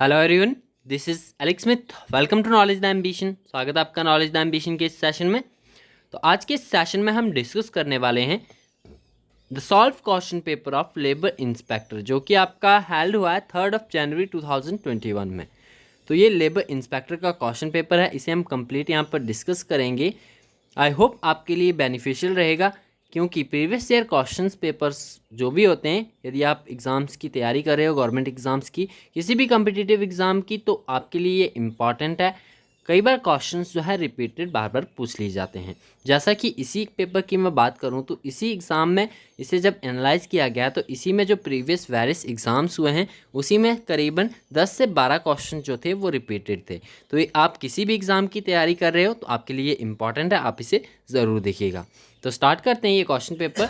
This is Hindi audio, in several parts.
Hello everyone, this is Alex Smith. Welcome to Knowledge the Ambition. स्वागत है आपका नॉलेज द एम्बिशन के इस सेशन में। तो आज के इस सेशन में हम डिस्कस करने वाले हैं the solve question paper of labour inspector, जो कि आपका हेल्ड हुआ है 3 जनवरी 2021 में। तो ये लेबर इंस्पेक्टर का क्वेश्चन पेपर है, इसे हम कंप्लीट यहाँ पर डिस्कस करेंगे। आई होप आपके लिए बेनिफिशियल रहेगा, क्योंकि प्रीवियस ईयर क्वेश्चंस पेपर्स जो भी होते हैं, यदि आप एग्ज़ाम्स की तैयारी कर रहे हो, गवर्नमेंट एग्ज़ाम्स की, किसी भी कम्पिटिटिव एग्ज़ाम की, तो आपके लिए ये इम्पॉर्टेंट है। कई बार क्वेश्चंस जो है रिपीटेड बार बार पूछ लिए जाते हैं। जैसा कि इसी पेपर की मैं बात करूं तो इसी एग्ज़ाम में इसे जब एनालाइज किया गया तो इसी में जो प्रीवियस वेरियस एग्ज़ाम्स हुए हैं उसी में करीबन 10 से 12 क्वेश्चन जो थे वो रिपीटेड थे। तो ये आप किसी भी एग्ज़ाम की तैयारी कर रहे हो तो आपके लिए इम्पॉर्टेंट है, आप इसे ज़रूर देखिएगा। तो स्टार्ट करते हैं। ये क्वेश्चन पेपर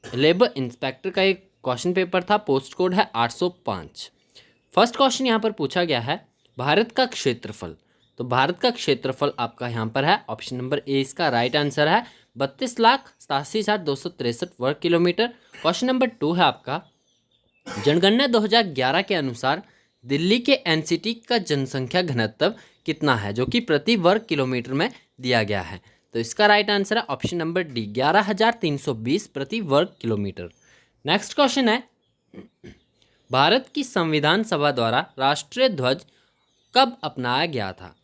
लेबर इंस्पेक्टर का एक क्वेश्चन पेपर था, पोस्ट कोड है 805। फर्स्ट क्वेश्चन यहाँ पर पूछा गया है, भारत का क्षेत्रफल। तो भारत का क्षेत्रफल आपका यहाँ पर है, ऑप्शन नंबर ए इसका राइट आंसर है, 32,87,263 वर्ग किलोमीटर। क्वेश्चन नंबर 2 है आपका, जनगणना 2011 के अनुसार दिल्ली के एनसीटी का जनसंख्या घनत्व कितना है, जो कि प्रति वर्ग किलोमीटर में दिया गया है। तो इसका राइट आंसर है ऑप्शन नंबर डी, 11,320 प्रति वर्ग किलोमीटर। नेक्स्ट क्वेश्चन है, भारत की संविधान सभा द्वारा राष्ट्रीय ध्वज कब अपनाया गया था।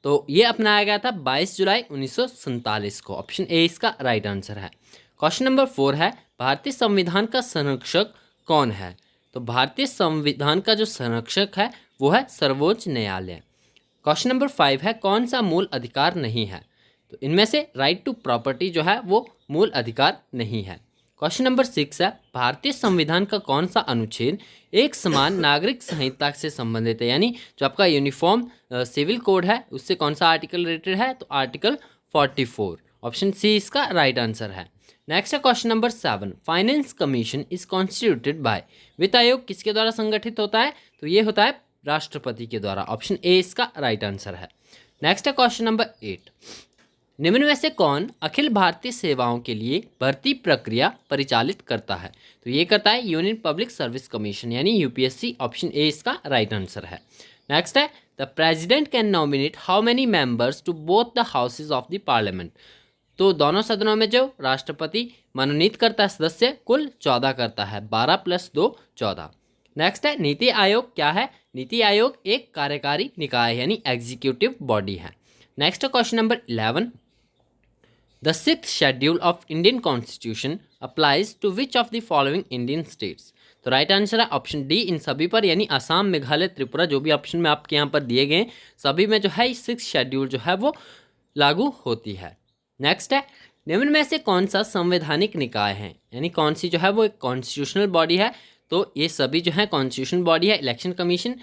तो ये अपनाया गया था 22 जुलाई 1947 को। ऑप्शन ए इसका राइट आंसर है। क्वेश्चन नंबर 4 है, भारतीय संविधान का संरक्षक कौन है। तो भारतीय संविधान का जो संरक्षक है वो है सर्वोच्च न्यायालय। क्वेश्चन नंबर 5 है, कौन सा मूल अधिकार नहीं है। तो इनमें से राइट टू प्रॉपर्टी जो है वो मूल अधिकार नहीं है। क्वेश्चन नंबर 6 है, भारतीय संविधान का कौन सा अनुच्छेद एक समान नागरिक संहिता से संबंधित है, यानी जो आपका यूनिफॉर्म सिविल कोड है उससे कौन सा आर्टिकल रिलेटेड है। तो आर्टिकल 44, ऑप्शन सी इसका राइट आंसर है। नेक्स्ट है question number 7, finance commission is constituted by. वित्त आयोग किसके द्वारा संगठित होता है। तो ये होता है राष्ट्रपति के द्वारा। ऑप्शन ए इसका राइट आंसर है। नेक्स्ट है क्वेश्चन नंबर 8, निम्न में से कौन अखिल भारतीय सेवाओं के लिए भर्ती प्रक्रिया परिचालित करता है। तो ये करता है यूनियन पब्लिक सर्विस कमीशन, यानी यूपीएससी। ऑप्शन ए इसका राइट आंसर है। नेक्स्ट है, the president can nominate how many members to both the houses of the parliament. तो दोनों सदनों में जो राष्ट्रपति मनोनीत करता है सदस्य, कुल 14 करता है, 12 + 2 14। नेक्स्ट है, नीति आयोग क्या है। नीति आयोग एक कार्यकारी निकाय यानी एग्जीक्यूटिव बॉडी है। नेक्स्ट है question number 11, the 6th schedule of Indian constitution applies to which of the following Indian states. तो राइट आंसर है ऑप्शन डी, इन सभी पर, यानी असम, मेघालय, त्रिपुरा, जो भी ऑप्शन में आपके यहाँ पर दिए गए सभी में जो है 6th शेड्यूल जो है वो लागू होती है। नेक्स्ट है, निम्न में से कौन सा संवैधानिक निकाय है, यानी कौन सी जो है वो एक कॉन्स्टिट्यूशनल बॉडी है। तो ये सभी जो है कॉन्स्टिट्यूशनल बॉडी है, इलेक्शन कमीशन,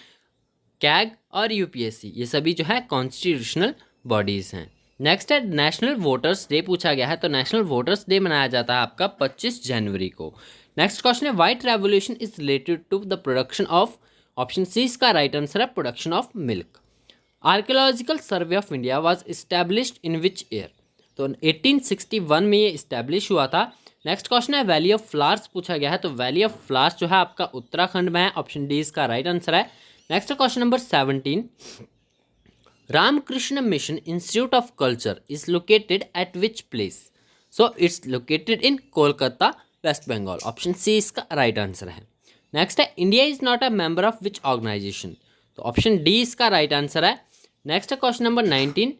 कैग और यूपीएससी, ये सभी जो है कॉन्स्टिट्यूशनल बॉडीज हैं। नेक्स्ट है, नेशनल वोटर्स डे पूछा गया है। तो नेशनल वोटर्स डे मनाया जाता है आपका 25 जनवरी को। नेक्स्ट क्वेश्चन है, white revolution is related to the production of. Option C इसका राइट आंसर है, production of milk. Archaeological Survey of India was established in which year. तो 1861 में ये इस्टेब्लिश हुआ था। नेक्स्ट क्वेश्चन है, वैली ऑफ फ्लावर्स पूछा गया है। तो वैली ऑफ फ्लावर्स जो है आपका उत्तराखंड में है। ऑप्शन डी इसका राइट आंसर है। Next question number 17, Ramakrishna Mission Institute of Culture is located at which place. So it's located in Kolkata, West Bengal. Option C इसका राइट आंसर है। नेक्स्ट है, India is not a member of which organisation. तो ऑप्शन डी इसका राइट आंसर है। Next question number 19,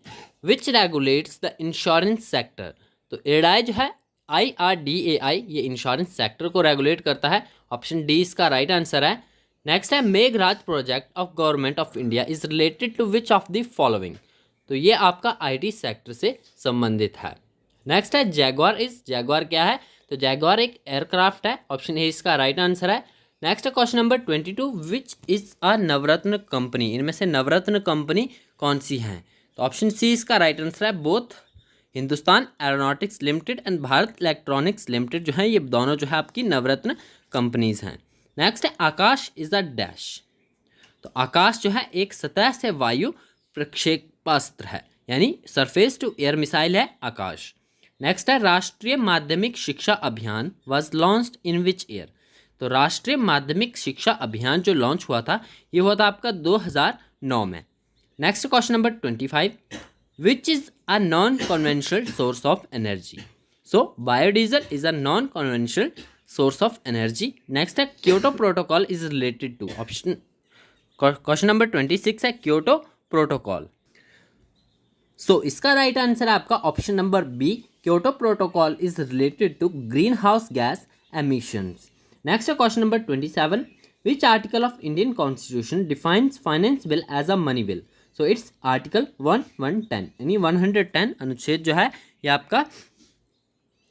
which regulates the insurance sector. तो एडाई जो है IRDAI, ये इंश्योरेंस सेक्टर को रेगुलेट करता है। ऑप्शन डी इसका राइट आंसर है। नेक्स्ट है, Meghraj project of government of India is related to which of the following. तो ये आपका IT सेक्टर से संबंधित है। नेक्स्ट है, जैगवार क्या है। तो जैगवार एक एयरक्राफ्ट है। ऑप्शन ए इसका राइट आंसर है। Next question number 22, which is a Navratna company. इनमें से नवरत्न कंपनी कौन सी है। तो ऑप्शन सी इसका राइट आंसर है, both Hindustan aeronautics limited and Bharat electronics limited जो है, ये दोनों जो है आपकी नवरत्न कंपनीज हैं। नेक्स्ट है, आकाश इज अ डैश। तो आकाश जो है एक सतह से वायु प्रक्षेपास्त्र है, यानी सरफेस टू एयर मिसाइल है आकाश। नेक्स्ट है, राष्ट्रीय माध्यमिक शिक्षा अभियान was launched in which year. तो राष्ट्रीय माध्यमिक शिक्षा अभियान जो लॉन्च हुआ था ये हुआ था आपका 2009 में। Next question number 25, which is a non conventional source of energy. So biodiesel is a non conventional source of energy. Next है Kyoto protocol is related to, option question number 26 है क्योटो प्रोटोकॉल। सो इसका राइट आंसर है आपका option number B, Kyoto protocol is related to green house gas emissions. Next है question number 27, which article of Indian constitution defines finance bill as a money bill. So it's article 110, यानी 110 अनुच्छेद जो है ये आपका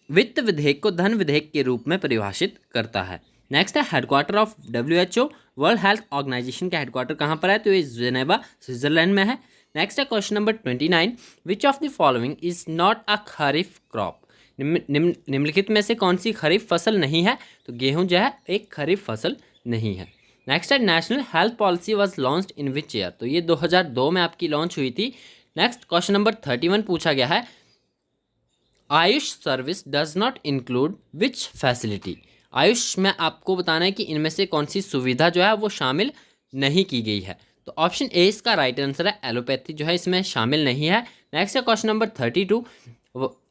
वित्त विधेयक को धन विधेयक के रूप में परिभाषित करता है। नेक्स्ट है headquarter of WHO, World Health Organization का हेडक्वार्टर कहाँ पर है, तो ये जेनेवा स्विट्जरलैंड में है। नेक्स्ट है question number 29, which of the following is not a kharif crop. निम्नलिखित में से कौन सी खरीफ फसल नहीं है, तो गेहूं जो है एक खरीफ फसल नहीं है। नेक्स्ट है national health policy was launched in which year, तो ये 2002 में आपकी लॉन्च हुई थी। नेक्स्ट क्वेश्चन नंबर 31 पूछा गया है, Ayush service does not include which facility. Ayush में आपको बताना है कि इनमें से कौन सी सुविधा जो है वो शामिल नहीं की गई है, तो ऑप्शन ए इसका राइट आंसर है, एलोपैथी जो है इसमें शामिल नहीं है। नेक्स्ट है question number 32,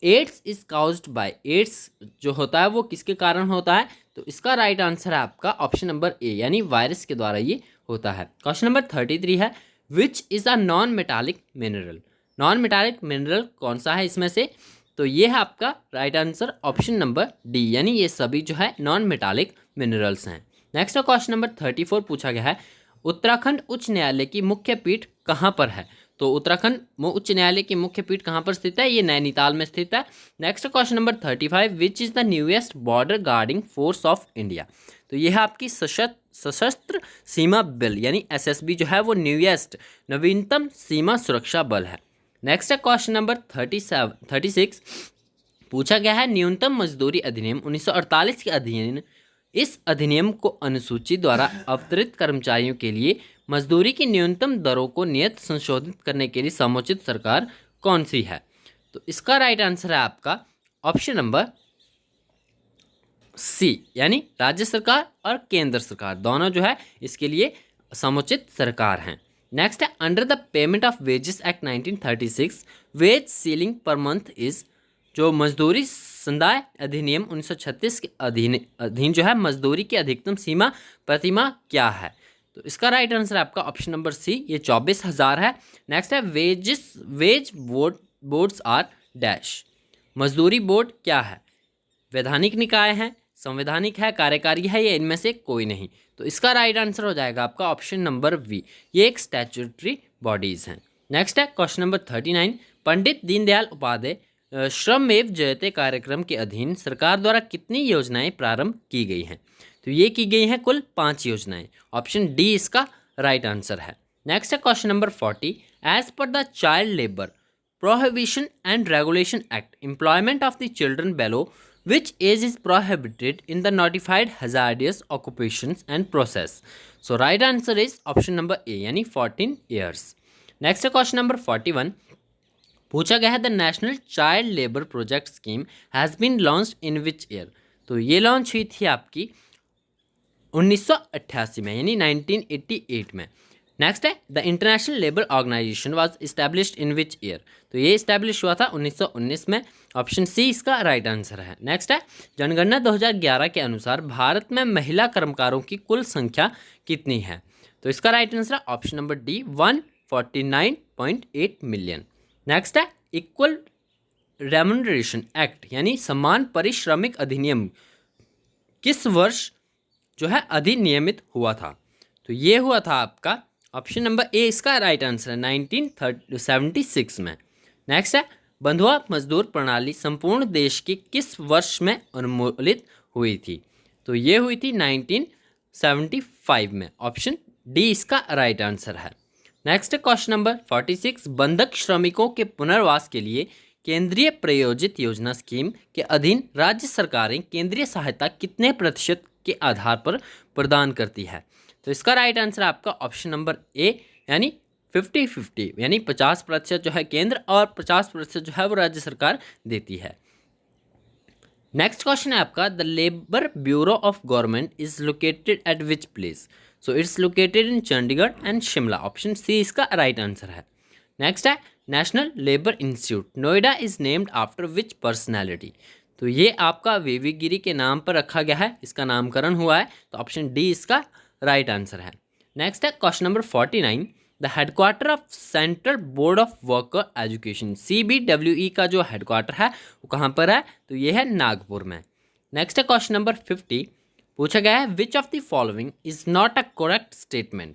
AIDS is caused by, AIDS जो होता है वो किसके कारण होता है, तो इसका राइट आंसर है आपका ऑप्शन नंबर ए, यानी वायरस के द्वारा ये होता है। क्वेश्चन नंबर 33 है, which is a non metallic mineral. Non metallic mineral कौन सा है इसमें से, तो ये है आपका right answer option number D, यानी ये सभी जो है नॉन मेटालिक मिनरल्स हैं। नेक्स्ट क्वेश्चन नंबर 34 पूछा गया है, उत्तराखंड उच्च न्यायालय की मुख्य पीठ कहाँ पर है, तो उत्तराखंड उच्च न्यायालय की मुख्य पीठ कहाँ पर स्थित है, ये नैनीताल में स्थित है। Next question number 35, which is the newest border guarding force of India, तो यह है आपकी सशस्त्र सीमा बल, यानी SSB जो है वो न्यूएस्ट नवीनतम सीमा सुरक्षा बल है। नेक्स्ट है क्वेश्चन नंबर 36 पूछा गया है, न्यूनतम मजदूरी अधिनियम 1948 के अधीन, इस अधिनियम को अनुसूची द्वारा अवतरित कर्मचारियों के लिए मजदूरी की न्यूनतम दरों को नियत संशोधित करने के लिए समुचित सरकार कौन सी है, तो इसका राइट आंसर है आपका ऑप्शन नंबर सी, यानी राज्य सरकार और केंद्र सरकार दोनों जो है इसके लिए समुचित सरकार हैं। नेक्स्ट है, under the Payment of Wages Act 1936 wage ceiling per month is, जो मजदूरी संदाय अधिनियम 1936 के अधीन जो है मजदूरी की अधिकतम सीमा प्रतिमाह क्या है, तो इसका राइट आंसर है आपका ऑप्शन नंबर सी, ये 24,000 है। नेक्स्ट है, वेज बोर्ड्स आर डैश, मजदूरी बोर्ड क्या है, वैधानिक निकाय है, संवैधानिक है, कार्यकारी है, या इनमें से कोई नहीं, तो इसका राइट आंसर हो जाएगा आपका ऑप्शन नंबर वी, ये एक स्टैट्यूटरी बॉडीज हैं। नेक्स्ट है क्वेश्चन नंबर 39, पंडित दीनदयाल उपाध्याय श्रमेव जयते कार्यक्रम के अधीन सरकार द्वारा कितनी योजनाएं प्रारंभ की गई हैं, तो ये की गई हैं कुल 5 योजनाएं, ऑप्शन डी इसका राइट आंसर है। नेक्स्ट है question number 40, as per the Child Labour Prohibition and Regulation Act employment of the children below which age is prohibited in the notified hazardous occupations and process, so right answer is option number A, यानी 14 years। नेक्स्ट है क्वेश्चन नंबर 41, पूछा गया है the National Child Labour Project scheme has been launched in which year, तो ये लॉन्च हुई थी आपकी 1988 में, यानी 1988 में। नेक्स्ट है, the International Labour Organization was established in which year, तो ये इस्टेब्लिश हुआ था 1919 में, ऑप्शन सी इसका राइट आंसर है। नेक्स्ट है, जनगणना 2011 के अनुसार भारत में महिला कर्मकारों की कुल संख्या कितनी है, तो इसका राइट आंसर है option number D, 149.8 million. Next है, इक्वल रेम्युनरेशन एक्ट यानी समान पारिश्रमिक अधिनियम किस वर्ष जो है अधिनियमित हुआ था, तो ये हुआ था आपका ऑप्शन नंबर ए, इसका राइट आंसर है 1976 में। नेक्स्ट है, बंधुआ मजदूर प्रणाली संपूर्ण देश के किस वर्ष में उन्मूलित हुई थी, तो ये हुई थी 1975 में, ऑप्शन डी इसका राइट आंसर है। नेक्स्ट है क्वेश्चन नंबर 46, बंधक श्रमिकों के पुनर्वास के लिए केंद्रीय प्रायोजित योजना स्कीम के अधीन राज्य सरकारें केंद्रीय सहायता कितने प्रतिशत के आधार पर प्रदान करती है, तो इसका राइट आंसर आपका ऑप्शन नंबर ए, यानी 50-50, यानी 50% जो है केंद्र और 50% जो है वो राज्य सरकार देती है। नेक्स्ट क्वेश्चन है आपका, the Labour Bureau of government is located at which place? So it's located in Chandigarh and Shimla. Option C इसका राइट आंसर है। नेक्स्ट है, National Labour Institute Noida is named after which personality? तो ये आपका वीवी गिरी के नाम पर रखा गया है, इसका नामकरण हुआ है, तो ऑप्शन डी इसका राइट आंसर है। नेक्स्ट है question number 49, the headquarter of central board of worker education, CBWE का जो हेडक्वार्टर है वो कहाँ पर है? तो ये है नागपुर में। नेक्स्ट है क्वेश्चन नंबर 50, पूछा गया है विच of the following is not a correct statement?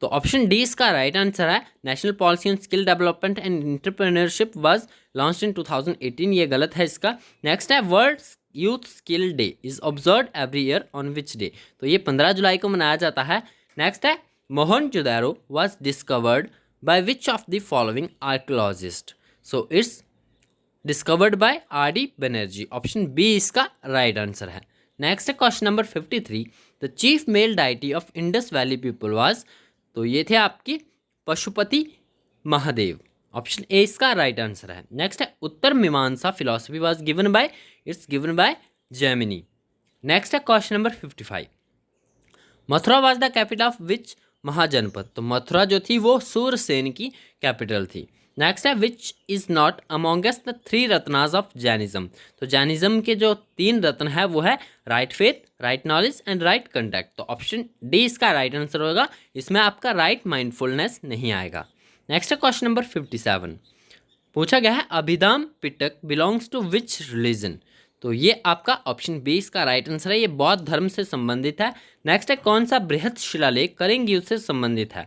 तो ऑप्शन डी इसका राइट आंसर है, national policy on skill development and entrepreneurship was launched in 2018, ये गलत है इसका। नेक्स्ट है, world youth skill day is observe every year on which day? तो ये 15 जुलाई को मनाया जाता है। नेक्स्ट है, Mohenjodaro was discovered by which of the following archaeologist? So it's discovered by R.D. Banerjee. Option B इसका राइट आंसर है। नेक्स्ट है question number 53, the chief male deity of Indus valley people was? तो ये थे आपकी पशुपति महादेव। ऑप्शन ए इसका राइट आंसर है। नेक्स्ट है, Uttar Mimamsa philosophy was given by? It's given by Jaimini. Next है question number 55, Mathura was the capital of which mahajanapada? तो मथुरा जो थी वो सूरसेन की कैपिटल थी। नेक्स्ट है, which is not amongst the 3 ratnas of Jainism? तो जैनिज्म के जो 3 रत्न है वो है right faith, right knowledge and right conduct. तो ऑप्शन डी इसका राइट आंसर होगा, इसमें आपका राइट माइंडफुलनेस नहीं आएगा। नेक्स्ट है क्वेश्चन नंबर 57, पूछा गया है अभिधाम पिटक बिलोंग्स टू विच रिलीजन? तो ये आपका ऑप्शन बी इसका राइट आंसर है, ये बौद्ध धर्म से संबंधित है। नेक्स्ट है, कौन सा बृहत शिलालेख कलिंग युद्ध से संबंधित है?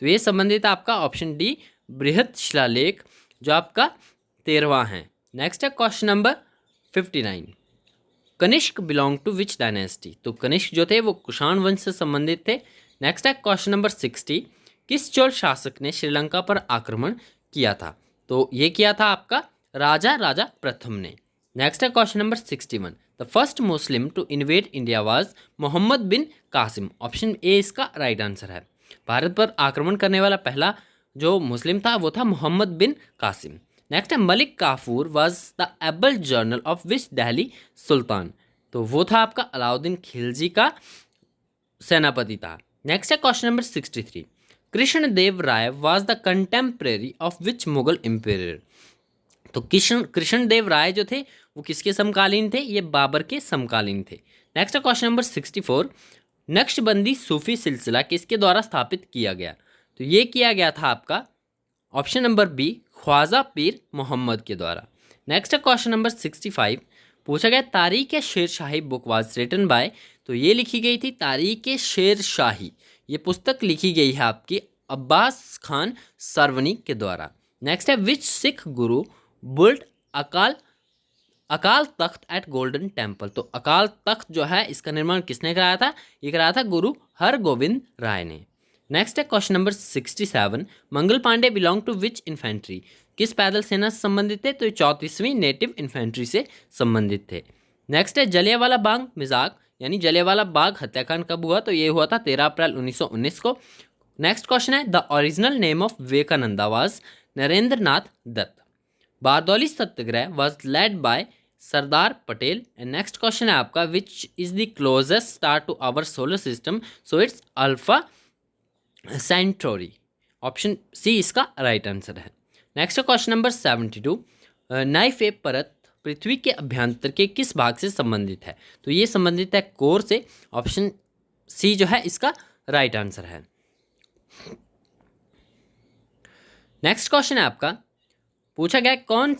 तो ये संबंधित है आपका ऑप्शन डी बृहत शिलालेख जो आपका 13वां है। नेक्स्ट है question number 59, Kanishka belong to which dynasty? तो कनिष्क जो थे वो कुषाण वंश से संबंधित थे। नेक्स्ट है क्वेश्चन नंबर 60, किस चोल शासक ने श्रीलंका पर आक्रमण किया था? तो ये किया था आपका राजा प्रथम ने। नेक्स्ट है question number 61, the first Muslim to invade India was Muhammad bin Qasim. Option A इसका राइट आंसर है, भारत पर आक्रमण करने वाला पहला जो मुस्लिम था वो था मोहम्मद बिन कासिम। नेक्स्ट है, Malik Kafur was the able general of which Delhi sultan? तो वो था आपका अलाउद्दीन खिलजी का सेनापति था। नेक्स्ट है question number 63, Krishna Deva Raya was the contemporary of which Mughal empire? तो कृष्ण देव राय जो थे वो किसके समकालीन थे? ये बाबर के समकालीन थे। नेक्स्ट है क्वेश्चन नंबर 64, नक्शबंदी सूफी सिलसिला किसके द्वारा स्थापित किया गया? तो ये किया गया था आपका ऑप्शन नंबर बी ख्वाजा पीर मोहम्मद के द्वारा। नेक्स्ट है क्वेश्चन नंबर 65, पूछा गया तारीख शेर शाही बुक वाज रिटन बाय? तो ये लिखी गई थी तारीख शेर शाही, ये पुस्तक लिखी गई है आपकी अब्बास खान सरवनी के द्वारा। नेक्स्ट है, विच सिख गुरु built Akal Takht eight golden temple? तो अकाल तख्त जो है इसका निर्माण किसने कराया था? ये कराया था गुरु हरगोविंद राय ने। नेक्स्ट है question number 67, Mangal Pandey belong to which infantry? किस पैदल सेना से संबंधित थे? तो ये 34वीं नेटिव इन्फेंट्री से संबंधित थे। नेक्स्ट है, जलियांवाला बाग मजाक यानी जलियांवाला बाग हत्याकांड कब हुआ? तो ये हुआ था 13 अप्रैल 1919 को। नेक्स्ट क्वेश्चन है, the original name of Vivekananda was Narendra Nath Datta. Bardoli Satyagraha was led by Sardar Patel. And next question है आपका, which is the closest star to our solar system? So it's Alpha Centauri. Option C इसका राइट आंसर है। नेक्स्ट क्वेश्चन नंबर 72, नाइफे परत पृथ्वी के अभ्यंतर के किस भाग से संबंधित है? तो ये संबंधित है कोर से। ऑप्शन सी जो है इसका राइट आंसर है। नेक्स्ट क्वेश्चन है आपका, पूछा गया कौन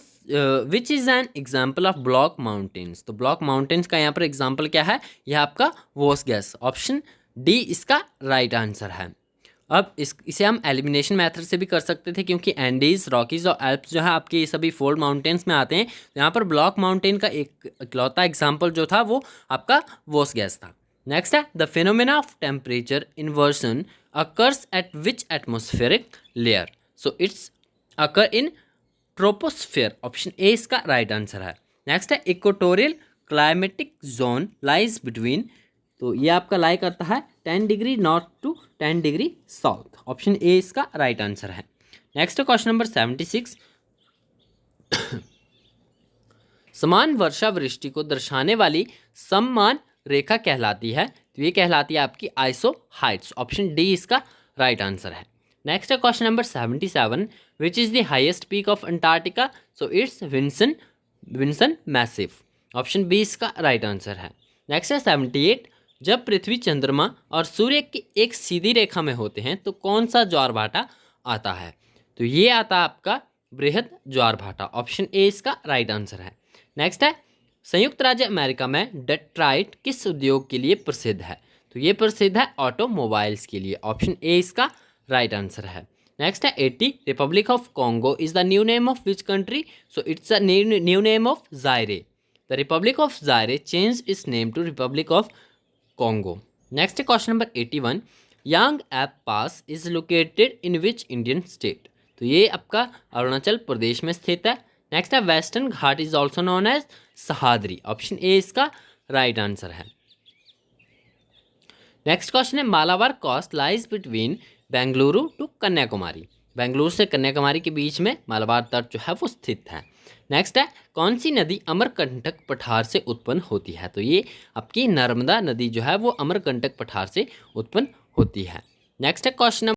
which is an example of block mountains? तो ब्लॉक माउंटेन्स का यहाँ पर एग्जाम्पल क्या है? यह आपका वोसगैस। ऑप्शन डी इसका राइट आंसर है। अब इसे हम एलिमिनेशन मेथड से भी कर सकते थे, क्योंकि एंडीज, रॉकीज और एल्प्स जो है आपके ये सभी फोल्ड माउंटेन्स में आते हैं। तो यहाँ पर ब्लॉक माउंटेन का एक इकलौता एग्जाम्पल जो था वो आपका वोसगैस था। नेक्स्ट है, the phenomena of temperature inversion occurs at which atmospheric layer? So it's occur in troposphere. Option A इसका राइट आंसर है। नेक्स्ट है, equatorial climatic zone lies between? तो ये आपका लाई करता है 10 degree north to 10 degree south. Option A इसका राइट आंसर है। नेक्स्ट क्वेश्चन नंबर 76, समान वर्षा वृष्टि को दर्शाने वाली समान रेखा कहलाती है, तो ये कहलाती है आपकी आइसो हाइट्स। ऑप्शन डी इसका राइट आंसर है। नेक्स्ट है question number 77, which is the highest peak of Antarctica? So it's Vinson Massif. Option B इसका राइट आंसर है। नेक्स्ट है 78, जब पृथ्वी, चंद्रमा और सूर्य की एक सीधी रेखा में होते हैं तो कौन सा ज्वार भाटा आता है? तो ये आता है आपका बृहद ज्वार भाटा। ऑप्शन ए इसका राइट आंसर है। नेक्स्ट है, संयुक्त राज्य अमेरिका में डेट्रॉइट किस उद्योग के लिए प्रसिद्ध है? तो ये प्रसिद्ध है ऑटोमोबाइल्स के लिए। ऑप्शन ए इसका राइट आंसर है। नेक्स्ट है 80, Republic of Congo is the new name of which country? So it's the new name of Zaire. The Republic of Zaire change its name to Republic of Congo. Next है question number 81, Yangyap pass is located in which Indian state? तो ये आपका अरुणाचल प्रदेश में स्थित है। नेक्स्ट है, Western Ghat is also known as Sahyadri. Option A इसका राइट आंसर है। नेक्स्ट क्वेश्चन है, Malabar coast lies between Bengaluru to Kanyakumari. Bengaluru से कन्याकुमारी के बीच में मालाबार तट जो है वो स्थित है। नेक्स्ट है, कौन सी नदी अमरकंटक पठार से उत्पन्न होती है? तो ये आपकी नर्मदा नदी जो है वो अमरकंटक पठार से उत्पन्न होती है। नेक्स्ट है क्वेश्चन